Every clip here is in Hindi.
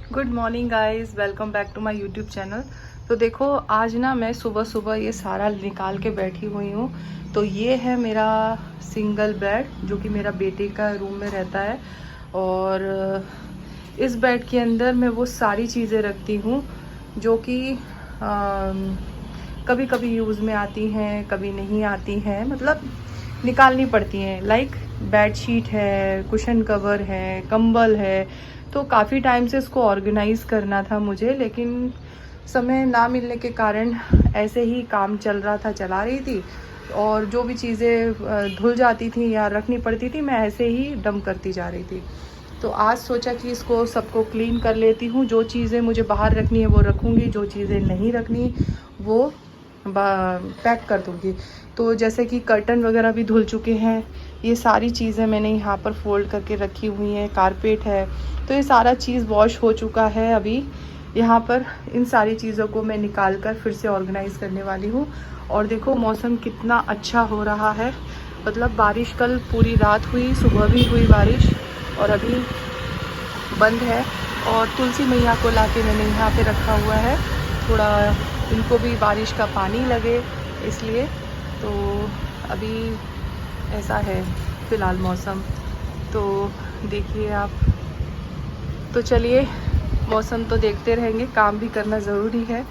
Good morning guys, welcome back to my YouTube channel. तो देखो आज ना मैं सुबह सुबह ये सारा निकाल के बैठी हुई हूँ। तो ये है मेरा सिंगल बेड जो कि मेरा बेटे का रूम में रहता है। और इस बेड के अंदर मैं वो सारी चीज़ें रखती हूँ जो कि कभी कभी यूज़ में आती हैं, कभी नहीं आती हैं, मतलब निकालनी पड़ती हैं। लाइक बेड शीट है, कुशन कवर है, कंबल है। तो काफ़ी टाइम से इसको ऑर्गेनाइज़ करना था मुझे, लेकिन समय ना मिलने के कारण ऐसे ही काम चल रहा था, चला रही थी। और जो भी चीज़ें धुल जाती थी या रखनी पड़ती थी, मैं ऐसे ही डंप करती जा रही थी। तो आज सोचा कि इसको सबको क्लीन कर लेती हूँ। जो चीज़ें मुझे बाहर रखनी है वो रखूँगी, जो चीज़ें नहीं रखनी वो पैक कर दूँगी। तो जैसे कि कर्टन वगैरह भी धुल चुके हैं, ये सारी चीज़ें मैंने यहाँ पर फोल्ड करके रखी हुई हैं। कारपेट है, तो ये सारा चीज़ वॉश हो चुका है। अभी यहाँ पर इन सारी चीज़ों को मैं निकाल कर फिर से ऑर्गेनाइज़ करने वाली हूँ। और देखो मौसम कितना अच्छा हो रहा है, मतलब बारिश कल पूरी रात हुई, सुबह भी हुई बारिश और अभी बंद है। और तुलसी मैया को लाके मैंने यहाँ पे रखा हुआ है, थोड़ा इनको भी बारिश का पानी लगे इसलिए। तो अभी ऐसा है फ़िलहाल मौसम, तो देखिए आप। तो चलिए, मौसम तो देखते रहेंगे, काम भी करना ज़रूरी है।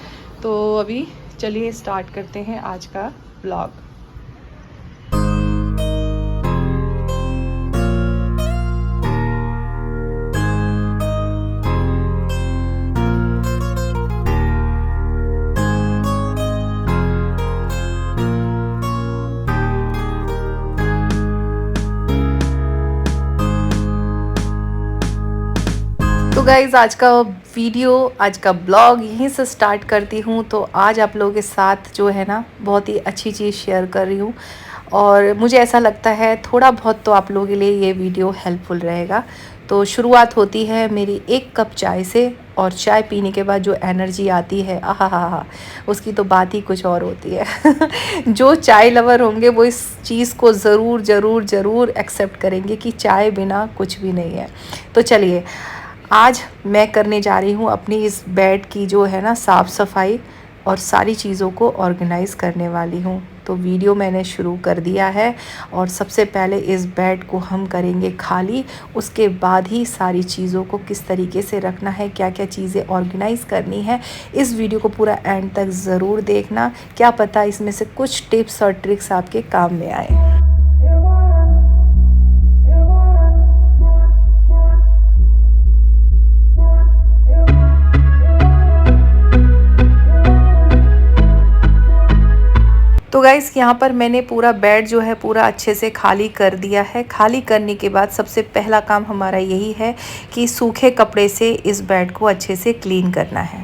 तो अभी चलिए स्टार्ट करते हैं आज का ब्लॉग। तो गाइज़ आज का वीडियो, आज का ब्लॉग यहीं से स्टार्ट करती हूँ। तो आज आप लोगों के साथ जो है ना बहुत ही अच्छी चीज़ शेयर कर रही हूँ, और मुझे ऐसा लगता है थोड़ा बहुत तो आप लोगों के लिए ये वीडियो हेल्पफुल रहेगा। तो शुरुआत होती है मेरी एक कप चाय से, और चाय पीने के बाद जो एनर्जी आती है, आहा हा हा, उसकी तो बात ही कुछ और होती है। जो चाय लवर होंगे वो इस चीज़ को ज़रूर ज़रूर ज़रूर एक्सेप्ट करेंगे कि चाय बिना कुछ भी नहीं है। तो चलिए, आज मैं करने जा रही हूँ अपनी इस बेड की जो है ना साफ़ सफाई, और सारी चीज़ों को ऑर्गेनाइज़ करने वाली हूँ। तो वीडियो मैंने शुरू कर दिया है, और सबसे पहले इस बेड को हम करेंगे खाली। उसके बाद ही सारी चीज़ों को किस तरीके से रखना है, क्या क्या चीज़ें ऑर्गेनाइज़ करनी है, इस वीडियो को पूरा एंड तक ज़रूर देखना। क्या पता इसमें से कुछ टिप्स और ट्रिक्स आपके काम में आए। तो गाइस यहाँ पर मैंने पूरा बेड जो है पूरा अच्छे से खाली कर दिया है। खाली करने के बाद सबसे पहला काम हमारा यही है कि सूखे कपड़े से इस बेड को अच्छे से क्लीन करना है।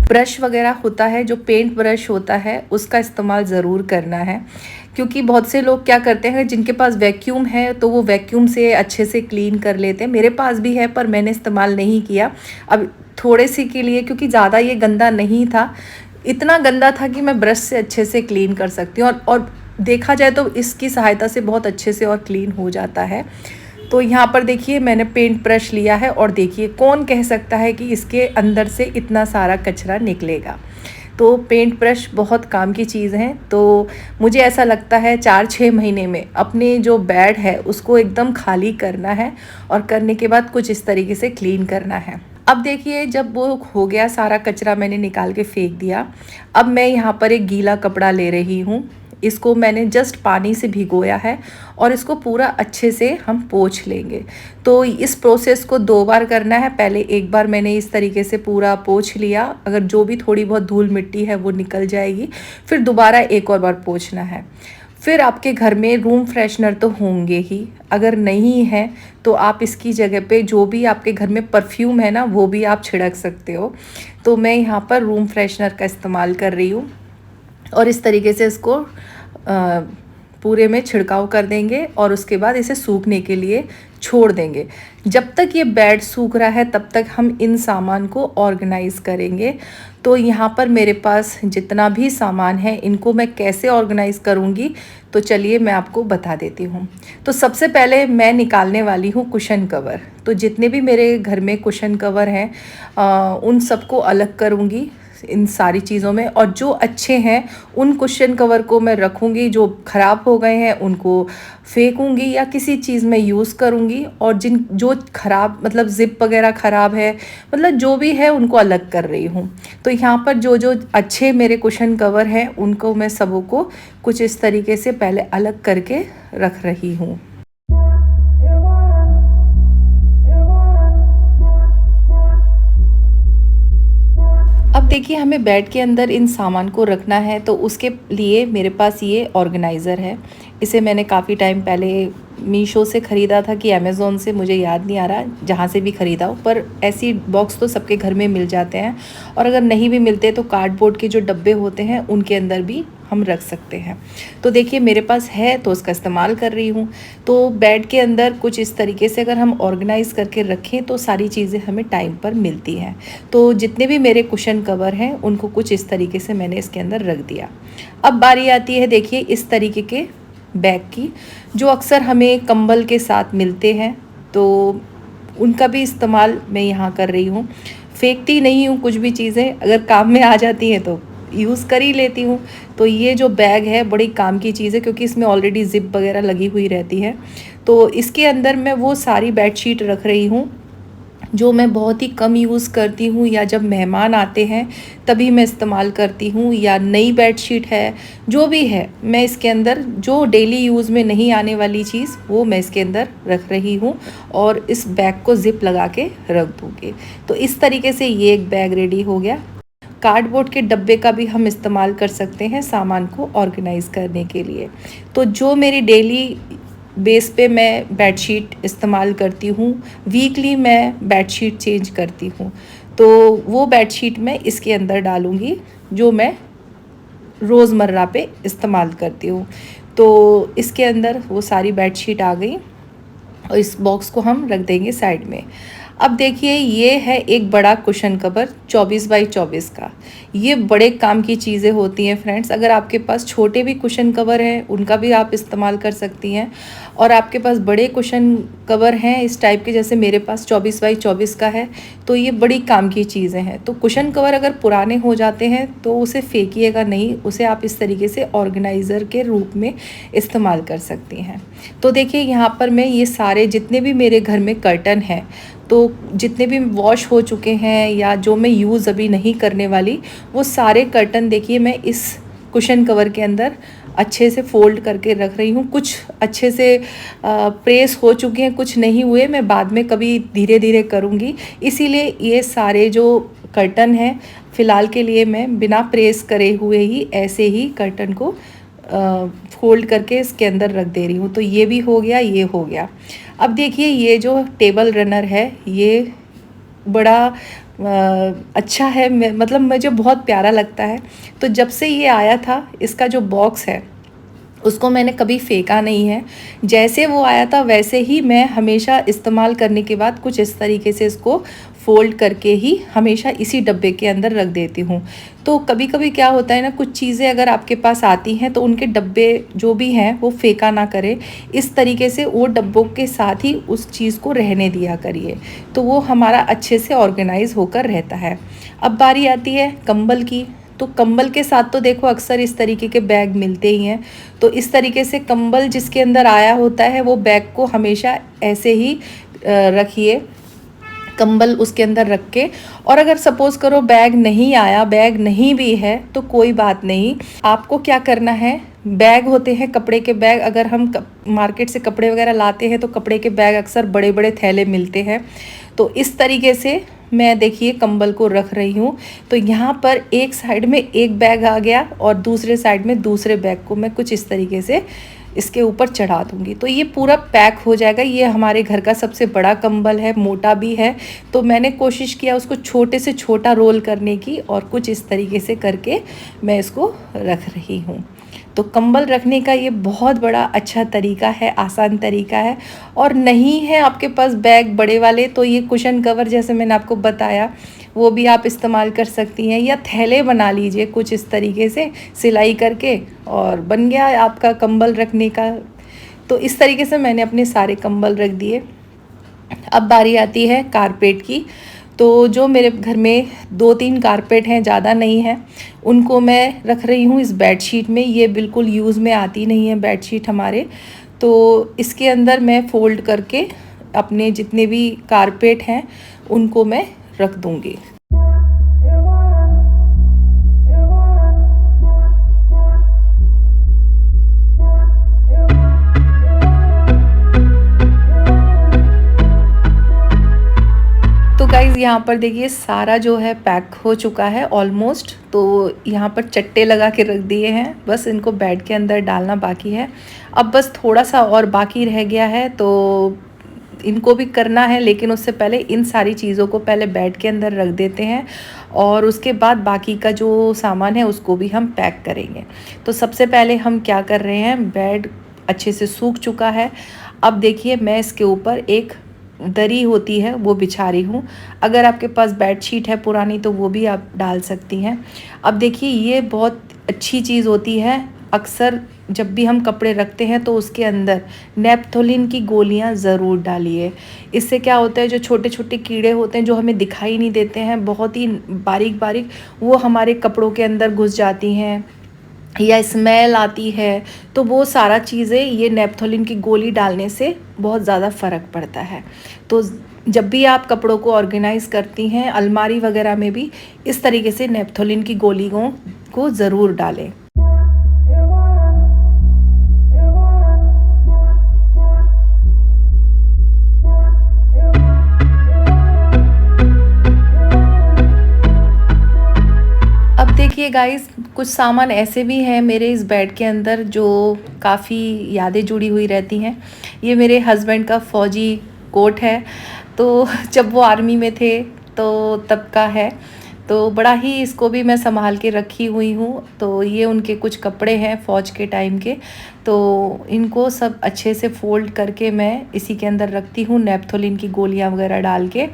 ब्रश वगैरह होता है, जो पेंट ब्रश होता है उसका इस्तेमाल ज़रूर करना है, क्योंकि बहुत से लोग क्या करते हैं जिनके पास वैक्यूम है तो वो वैक्यूम से अच्छे से क्लीन कर लेते हैं। मेरे पास भी है पर मैंने इस्तेमाल नहीं किया अब थोड़े सी के लिए, क्योंकि ज़्यादा ये गंदा नहीं था। इतना गंदा था कि मैं ब्रश से अच्छे से क्लीन कर सकती हूँ, और देखा जाए तो इसकी सहायता से बहुत अच्छे से और क्लीन हो जाता है। तो यहाँ पर देखिए मैंने पेंट ब्रश लिया है, और देखिए कौन कह सकता है कि इसके अंदर से इतना सारा कचरा निकलेगा। तो पेंट ब्रश बहुत काम की चीज़ है। तो मुझे ऐसा लगता है 4-6 महीने में अपने जो बेड है उसको एकदम खाली करना है, और करने के बाद कुछ इस तरीके से क्लीन करना है। अब देखिए जब वो हो गया, सारा कचरा मैंने निकाल के फेंक दिया। अब मैं यहाँ पर एक गीला कपड़ा ले रही हूँ, इसको मैंने जस्ट पानी से भिगोया है, और इसको पूरा अच्छे से हम पोंछ लेंगे। तो इस प्रोसेस को 2 बार करना है। पहले एक बार मैंने इस तरीके से पूरा पोंछ लिया, अगर जो भी थोड़ी बहुत धूल मिट्टी है वो निकल जाएगी। फिर दोबारा एक और बार पोंछना है। फिर आपके घर में रूम फ्रेशनर तो होंगे ही, अगर नहीं है तो आप इसकी जगह पे जो भी आपके घर में परफ्यूम है ना वो भी आप छिड़क सकते हो। तो मैं यहाँ पर रूम फ्रेशनर का इस्तेमाल कर रही हूँ, और इस तरीके से इसको पूरे में छिड़काव कर देंगे और उसके बाद इसे सूखने के लिए छोड़ देंगे। जब तक ये बेड सूख रहा है तब तक हम इन सामान को ऑर्गेनाइज़ करेंगे। तो यहाँ पर मेरे पास जितना भी सामान है इनको मैं कैसे ऑर्गेनाइज़ करूँगी, तो चलिए मैं आपको बता देती हूँ। तो सबसे पहले मैं निकालने वाली हूँ कुशन कवर। तो जितने भी मेरे घर में कुशन कवर हैं उन सबको अलग करूँगी इन सारी चीज़ों में, और जो अच्छे हैं उन कुशन कवर को मैं रखूँगी, जो ख़राब हो गए हैं उनको फेंकूँगी या किसी चीज़ में यूज़ करूँगी, और जो ख़राब मतलब ज़िप वगैरह ख़राब है, मतलब जो भी है उनको अलग कर रही हूँ। तो यहाँ पर जो जो अच्छे मेरे कुशन कवर हैं उनको मैं सबों को कुछ इस तरीके से पहले अलग करके रख रही हूँ। अब देखिए हमें बेड के अंदर इन सामान को रखना है, तो उसके लिए मेरे पास ये ऑर्गेनाइज़र है। इसे मैंने काफ़ी टाइम पहले मीशो से ख़रीदा था कि अमेज़ोन से, मुझे याद नहीं आ रहा जहाँ से भी ख़रीदा हो, पर ऐसी बॉक्स तो सबके घर में मिल जाते हैं। और अगर नहीं भी मिलते तो कार्डबोर्ड के जो डब्बे होते हैं उनके अंदर भी हम रख सकते हैं। तो देखिए मेरे पास है तो उसका इस्तेमाल कर रही हूँ। तो बेड के अंदर कुछ इस तरीके से अगर हम ऑर्गेनाइज़ करके रखें तो सारी चीज़ें हमें टाइम पर मिलती हैं। तो जितने भी मेरे कुशन कवर हैं उनको कुछ इस तरीके से मैंने इसके अंदर रख दिया। अब बारी आती है देखिए इस तरीके के बैग की, जो अक्सर हमें कंबल के साथ मिलते हैं, तो उनका भी इस्तेमाल मैं यहाँ कर रही हूँ। फेंकती नहीं हूँ कुछ भी चीज़ें, अगर काम में आ जाती हैं तो यूज़ कर ही लेती हूँ। तो ये जो बैग है बड़ी काम की चीज़ है, क्योंकि इसमें ऑलरेडी ज़िप वगैरह लगी हुई रहती है। तो इसके अंदर मैं वो सारी बेडशीट रख रही हूँ जो मैं बहुत ही कम यूज़ करती हूँ, या जब मेहमान आते हैं तभी मैं इस्तेमाल करती हूँ, या नई बेडशीट है, जो भी है मैं इसके अंदर जो डेली यूज़ में नहीं आने वाली चीज़ वो मैं इसके अंदर रख रही हूँ, और इस बैग को ज़िप लगा के रख दूँगी। तो इस तरीके से ये एक बैग रेडी हो गया। कार्डबोर्ड के डब्बे का भी हम इस्तेमाल कर सकते हैं सामान को ऑर्गेनाइज़ करने के लिए। तो जो मेरी डेली बेस पे मैं बेडशीट इस्तेमाल करती हूँ, वीकली मैं बेडशीट चेंज करती हूँ, तो वो बेडशीट मैं इसके अंदर डालूँगी जो मैं रोज़मर्रा पे इस्तेमाल करती हूँ। तो इसके अंदर वो सारी बेडशीट आ गई और इस बॉक्स को हम रख देंगे साइड में। अब देखिए ये है एक बड़ा कुशन कवर 24 बाई 24 का। ये बड़े काम की चीज़ें होती हैं फ्रेंड्स। अगर आपके पास छोटे भी कुशन कवर हैं उनका भी आप इस्तेमाल कर सकती हैं, और आपके पास बड़े कुशन कवर हैं इस टाइप के, जैसे मेरे पास 24 बाई 24 का है, तो ये बड़ी काम की चीज़ें हैं। तो कुशन कवर अगर पुराने हो जाते हैं तो उसे फेंकिएगा नहीं, उसे आप इस तरीके से ऑर्गेनाइज़र के रूप में इस्तेमाल कर सकती हैं। तो देखिए यहाँ पर मैं ये सारे जितने भी मेरे घर में कर्टन हैं, तो जितने भी वॉश हो चुके हैं या जो मैं यूज़ अभी नहीं करने वाली, वो सारे कर्टन देखिए मैं इस कुशन कवर के अंदर अच्छे से फ़ोल्ड करके रख रही हूँ। कुछ अच्छे से प्रेस हो चुके हैं, कुछ नहीं हुए, मैं बाद में कभी धीरे धीरे करूँगी। इसीलिए ये सारे जो कर्टन हैं फ़िलहाल के लिए मैं बिना प्रेस करे हुए ही ऐसे ही कर्टन को फोल्ड करके इसके अंदर रख दे रही हूँ। तो ये भी हो गया, ये हो गया। अब देखिए ये जो टेबल रनर है ये बड़ा अच्छा है, मतलब मुझे बहुत प्यारा लगता है। तो जब से ये आया था इसका जो बॉक्स है उसको मैंने कभी फेंका नहीं है। जैसे वो आया था वैसे ही मैं हमेशा इस्तेमाल करने के बाद कुछ इस तरीके से इसको फ़ोल्ड करके ही हमेशा इसी डब्बे के अंदर रख देती हूँ। तो कभी कभी क्या होता है ना, कुछ चीज़ें अगर आपके पास आती हैं तो उनके डब्बे जो भी हैं वो फेंका ना करें, इस तरीके से वो डब्बों के साथ ही उस चीज़ को रहने दिया करिए, तो वो हमारा अच्छे से ऑर्गेनाइज़ होकर रहता है। अब बारी आती है कंबल की। तो कंबल के साथ तो देखो अक्सर इस तरीके के बैग मिलते ही हैं। तो इस तरीके से कंबल जिसके अंदर आया होता है वो बैग को हमेशा ऐसे ही रखिए, कंबल उसके अंदर रख के। और अगर सपोज़ करो बैग नहीं आया, बैग नहीं भी है, तो कोई बात नहीं। आपको क्या करना है, बैग होते हैं कपड़े के बैग, अगर हम मार्केट से कपड़े वगैरह लाते हैं तो कपड़े के बैग अक्सर बड़े बड़े थैले मिलते हैं। तो इस तरीके से मैं देखिए कंबल को रख रही हूँ। तो यहाँ पर एक साइड में एक बैग आ गया और दूसरे साइड में दूसरे बैग को मैं कुछ इस तरीके से इसके ऊपर चढ़ा दूँगी, तो ये पूरा पैक हो जाएगा। ये हमारे घर का सबसे बड़ा कंबल है, मोटा भी है, तो मैंने कोशिश किया उसको छोटे से छोटा रोल करने की, और कुछ इस तरीके से करके मैं इसको रख रही हूँ। तो कंबल रखने का ये बहुत बड़ा अच्छा तरीका है, आसान तरीका है। और नहीं है आपके पास बैग बड़े वाले, तो ये कुशन कवर जैसे मैंने आपको बताया वो भी आप इस्तेमाल कर सकती हैं, या थैले बना लीजिए कुछ इस तरीके से सिलाई करके, और बन गया आपका कंबल रखने का। तो इस तरीके से मैंने अपने सारे कंबल रख दिए। अब बारी आती है कारपेट की। तो जो मेरे घर में 2-3 कारपेट हैं, ज़्यादा नहीं है, उनको मैं रख रही हूँ इस बेडशीट में। ये बिल्कुल यूज़ में आती नहीं है बेडशीट हमारे, तो इसके अंदर मैं फ़ोल्ड करके अपने जितने भी कारपेट हैं उनको मैं रख दूँगी। तो गाइज़ यहाँ पर देखिए सारा जो है पैक हो चुका है ऑलमोस्ट। तो यहाँ पर चट्टे लगा के रख दिए हैं, बस इनको बेड के अंदर डालना बाकी है। अब बस थोड़ा सा और बाकी रह गया है, तो इनको भी करना है, लेकिन उससे पहले इन सारी चीज़ों को पहले बेड के अंदर रख देते हैं और उसके बाद बाकी का जो सामान है उसको भी हम पैक करेंगे। तो सबसे पहले हम क्या कर रहे हैं, बेड अच्छे से सूख चुका है। अब देखिए मैं इसके ऊपर एक दरी होती है वो बिछा रही हूँ। अगर आपके पास बेडशीट है पुरानी तो वो भी आप डाल सकती हैं। अब देखिए ये बहुत अच्छी चीज़ होती है, अक्सर जब भी हम कपड़े रखते हैं तो उसके अंदर नेपथोलिन की गोलियां ज़रूर डालिए। इससे क्या होता है, जो छोटे छोटे कीड़े होते हैं जो हमें दिखाई नहीं देते हैं, बहुत ही बारीक बारीक, वो हमारे कपड़ों के अंदर घुस जाती हैं या स्मेल आती है, तो वो सारा चीज़ें ये नेपथोलिन की गोली डालने से बहुत ज़्यादा फ़र्क पड़ता है। तो जब भी आप कपड़ों को ऑर्गेनाइज़ करती हैं, अलमारी वगैरह में भी इस तरीके से नेपथोलिन की गोलियों को ज़रूर डालें। अब देखिए गाइस, कुछ सामान ऐसे भी हैं मेरे इस बेड के अंदर जो काफ़ी यादें जुड़ी हुई रहती हैं। ये मेरे हस्बैंड का फ़ौजी कोट है, तो जब वो आर्मी में थे तो तब का है, तो बड़ा ही इसको भी मैं संभाल के रखी हुई हूँ। तो ये उनके कुछ कपड़े हैं फ़ौज के टाइम के, तो इनको सब अच्छे से फ़ोल्ड करके मैं इसी के अंदर रखती हूँ, नेपथोलिन की गोलियाँ वगैरह डाल के।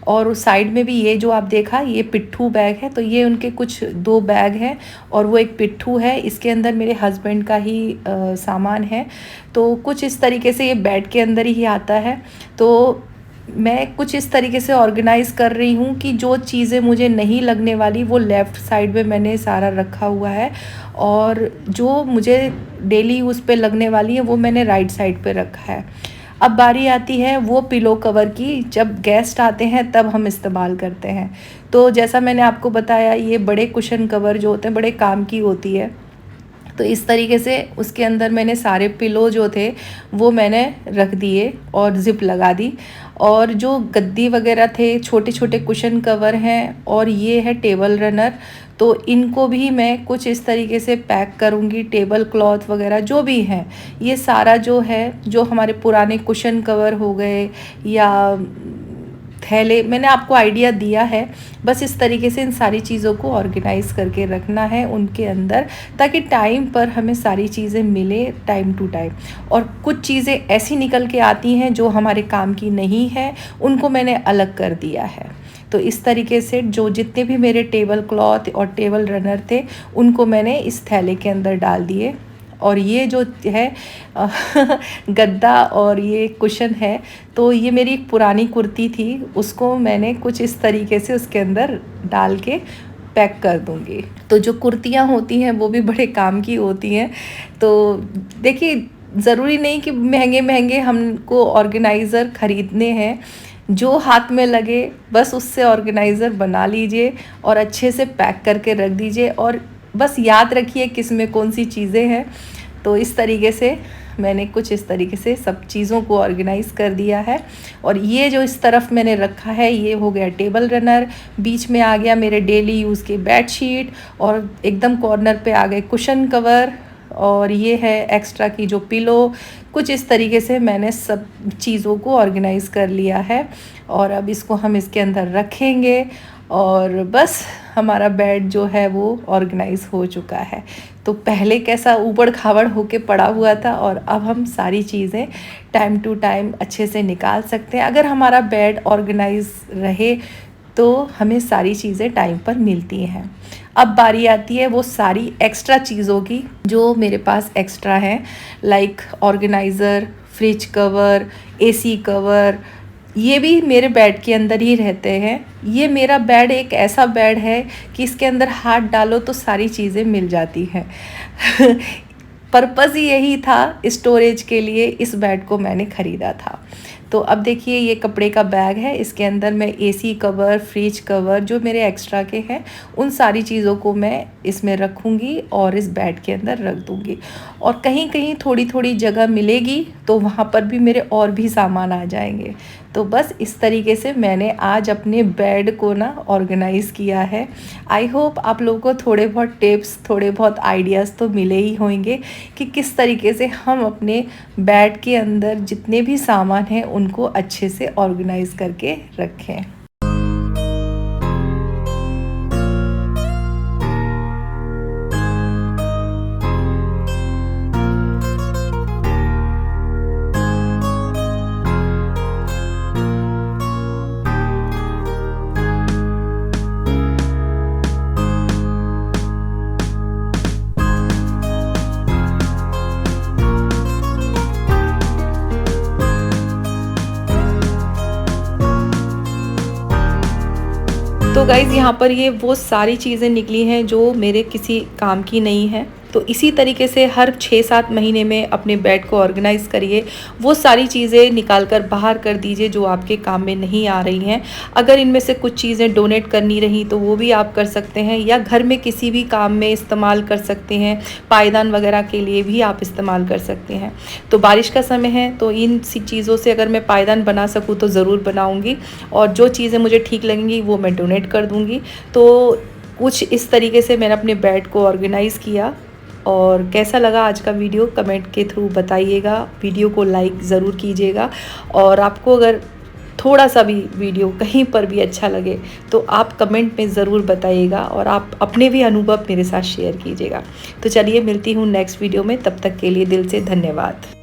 और उस साइड में भी ये जो आप देखा ये पिट्ठू बैग है, तो ये उनके कुछ 2 बैग हैं और वो एक पिट्ठू है। इसके अंदर मेरे हस्बैंड का ही सामान है। तो कुछ इस तरीके से ये बेड के अंदर ही आता है। तो मैं कुछ इस तरीके से ऑर्गेनाइज़ कर रही हूँ कि जो चीज़ें मुझे नहीं लगने वाली वो लेफ़्ट साइड में मैंने सारा रखा हुआ है, और जो मुझे डेली यूज़ पे लगने वाली है वो मैंने राइट साइड पे रखा है। अब बारी आती है वो पिलो कवर की, जब गेस्ट आते हैं तब हम इस्तेमाल करते हैं। तो जैसा मैंने आपको बताया, ये बड़े कुशन कवर जो होते हैं बड़े काम की होती है। तो इस तरीके से उसके अंदर मैंने सारे पिलो जो थे वो मैंने रख दिए और ज़िप लगा दी। और जो गद्दी वगैरह थे, छोटे छोटे कुशन कवर हैं, और ये है टेबल रनर, तो इनको भी मैं कुछ इस तरीके से पैक करूँगी। टेबल क्लॉथ वगैरह जो भी हैं, ये सारा जो है, जो हमारे पुराने कुशन कवर हो गए या थैले, मैंने आपको आइडिया दिया है। बस इस तरीके से इन सारी चीज़ों को ऑर्गेनाइज़ करके रखना है उनके अंदर, ताकि टाइम पर हमें सारी चीज़ें मिले टाइम टू टाइम। और कुछ चीज़ें ऐसी निकल के आती हैं जो हमारे काम की नहीं है, उनको मैंने अलग कर दिया है। तो इस तरीके से जो जितने भी मेरे टेबल क्लॉथ और टेबल रनर थे उनको मैंने इस थैले के अंदर डाल दिए। और ये जो है गद्दा और ये कुशन है, तो ये मेरी एक पुरानी कुर्ती थी, उसको मैंने कुछ इस तरीके से उसके अंदर डाल के पैक कर दूँगी। तो जो कुर्तियाँ होती हैं वो भी बड़े काम की होती हैं। तो देखिए, ज़रूरी नहीं कि महंगे महंगे हमको ऑर्गेनाइज़र ख़रीदने हैं, जो हाथ में लगे बस उससे ऑर्गेनाइज़र बना लीजिए और अच्छे से पैक करके रख दीजिए, और बस याद रखिए किस में कौन सी चीज़ें हैं। तो इस तरीके से मैंने कुछ इस तरीके से सब चीज़ों को ऑर्गेनाइज़ कर दिया है। और ये जो इस तरफ मैंने रखा है ये हो गया टेबल रनर, बीच में आ गया मेरे डेली यूज़ के बेडशीट, और एकदम कॉर्नर पे आ गए कुशन कवर, और ये है एक्स्ट्रा की जो पिलो। कुछ इस तरीके से मैंने सब चीज़ों को ऑर्गेनाइज़ कर लिया है। और अब इसको हम इसके अंदर रखेंगे और बस हमारा बेड जो है वो ऑर्गेनाइज़ हो चुका है। तो पहले कैसा ऊबड़ खाबड़ होके पड़ा हुआ था और अब हम सारी चीज़ें टाइम टू टाइम अच्छे से निकाल सकते हैं। अगर हमारा बेड ऑर्गेनाइज रहे तो हमें सारी चीज़ें टाइम पर मिलती हैं। अब बारी आती है वो सारी एक्स्ट्रा चीज़ों की जो मेरे पास एक्स्ट्रा हैं, like organiser, fridge cover, AC cover, ये भी मेरे बेड के अंदर ही रहते हैं। ये मेरा बेड एक ऐसा बेड है कि इसके अंदर हाथ डालो तो सारी चीज़ें मिल जाती हैं। पर्पज़ ही यही था, स्टोरेज के लिए इस बेड को मैंने ख़रीदा था। तो अब देखिए ये कपड़े का बैग है, इसके अंदर मैं एसी कवर, फ्रिज कवर जो मेरे एक्स्ट्रा के हैं उन सारी चीज़ों को मैं इसमें रखूँगी और इस बेड के अंदर रख दूँगी। और कहीं कहीं थोड़ी थोड़ी जगह मिलेगी तो वहाँ पर भी मेरे और भी सामान आ जाएंगे। तो बस इस तरीके से मैंने आज अपने बेड को ना ऑर्गेनाइज़ किया है। आई होप आप लोगों को थोड़े बहुत टिप्स, थोड़े बहुत आइडियाज़ तो मिले ही होंगे कि किस तरीके से हम अपने बेड के अंदर जितने भी सामान हैं उनको अच्छे से ऑर्गेनाइज़ करके रखें। तो गाइज़ यहाँ पर ये वो सारी चीज़ें निकली हैं जो मेरे किसी काम की नहीं है। तो इसी तरीके से हर 6-7 महीने में अपने बेड को ऑर्गेनाइज़ करिए। वो सारी चीज़ें निकाल कर बाहर कर दीजिए जो आपके काम में नहीं आ रही हैं। अगर इनमें से कुछ चीज़ें डोनेट करनी रही तो वो भी आप कर सकते हैं, या घर में किसी भी काम में इस्तेमाल कर सकते हैं। पायदान वगैरह के लिए भी आप इस्तेमाल कर सकते हैं। तो बारिश का समय है तो इन सी चीज़ों से अगर मैं पायदान बना सकूँ तो ज़रूर बनाऊँगी, और जो चीज़ें मुझे ठीक लगेंगी वो मैं डोनेट कर दूँगी। तो कुछ इस तरीके से मैंने अपने बेड को ऑर्गेनाइज़ किया। और कैसा लगा आज का वीडियो कमेंट के थ्रू बताइएगा। वीडियो को लाइक ज़रूर कीजिएगा, और आपको अगर थोड़ा सा भी वीडियो कहीं पर भी अच्छा लगे तो आप कमेंट में ज़रूर बताइएगा, और आप अपने भी अनुभव मेरे साथ शेयर कीजिएगा। तो चलिए मिलती हूँ नेक्स्ट वीडियो में, तब तक के लिए दिल से धन्यवाद।